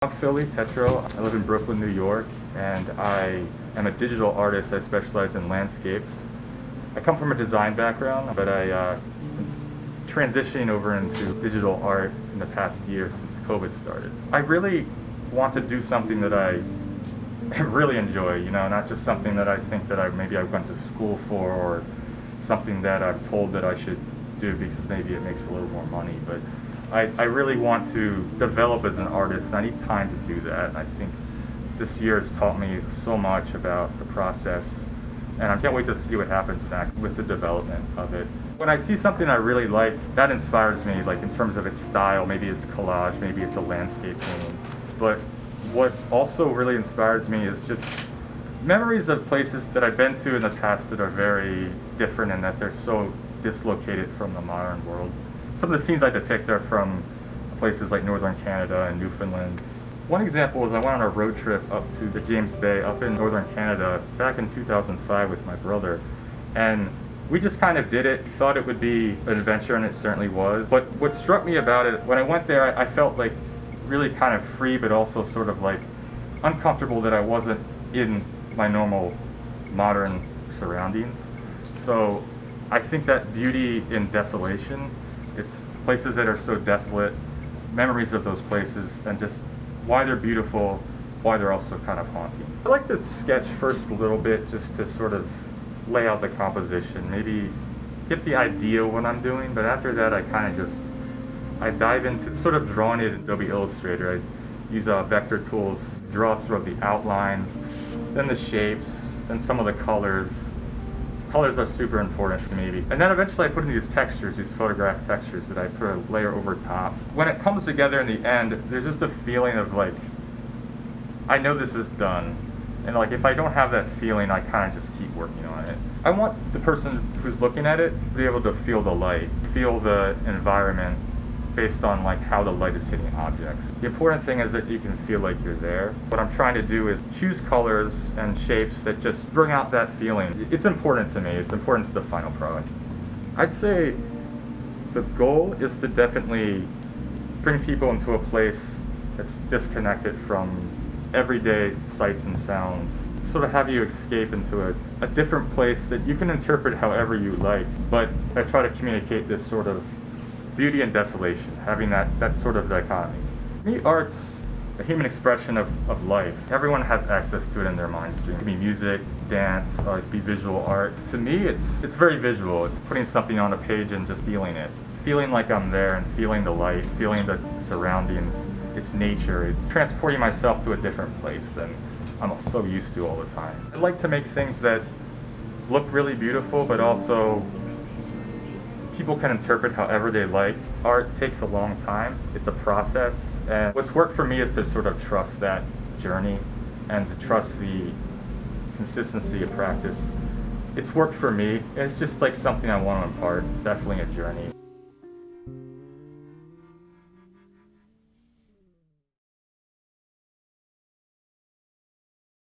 I'm Leith Tetrault. I live in Brooklyn, New York, and I am a digital artist. I specialize in landscapes. I come from a design background, but I'm transitioning over into digital art in the past year since COVID started. I really want to do something that I really enjoy, not just something that I think that maybe I went to school for, or something that I'm told that I should do because maybe it makes a little more money. But I really want to develop as an artist, and I need time to do that. I think this year has taught me so much about the process, and I can't wait to see what happens next with the development of it. When I see something I really like, that inspires me, like in terms of its style. Maybe it's collage, maybe it's a landscape painting. But what also really inspires me is just memories of places that I've been to in the past that are very different and that they're so dislocated from the modern world. Some of the scenes I depict are from places like northern Canada and Newfoundland. One example is I went on a road trip up to the James Bay up in northern Canada back in 2005 with my brother, and we just kind of did it. Thought it would be an adventure, and it certainly was. But what struck me about it, when I went there, I felt like really kind of free, but also sort of like uncomfortable that I wasn't in my normal modern surroundings. So I think that beauty in desolation, it's places that are so desolate, memories of those places, and just why they're beautiful, why they're also kind of haunting. I like to sketch first a little bit just to sort of lay out the composition, maybe get the idea of what I'm doing, but after that I dive into sort of drawing it in Adobe Illustrator. I use vector tools, draw sort of the outlines, then the shapes, then some of the colors. Colors are super important for me. And then eventually I put in these textures, these photograph textures that I put a layer over top. When it comes together in the end, there's just a feeling of like, I know this is done. And like, if I don't have that feeling, I kind of just keep working on it. I want the person who's looking at it to be able to feel the light, feel the environment based on like how the light is hitting objects. The important thing is that you can feel like you're there. What I'm trying to do is choose colors and shapes that just bring out that feeling. It's important to me. It's important to the final product. I'd say the goal is to definitely bring people into a place that's disconnected from everyday sights and sounds. Sort of have you escape into a different place that you can interpret however you like. But I try to communicate this sort of beauty and desolation, having that sort of dichotomy. To me, art's a human expression of life. Everyone has access to it in their mind stream. It can be music, dance, or it could be visual art. To me, it's very visual. It's putting something on a page and just feeling it. Feeling like I'm there and feeling the light, feeling the surroundings. It's nature. It's transporting myself to a different place than I'm so used to all the time. I like to make things that look really beautiful, but also people can interpret however they like. Art takes a long time. It's a process. And what's worked for me is to sort of trust that journey and to trust the consistency of practice. It's worked for me. It's just like something I want to impart. It's definitely a journey.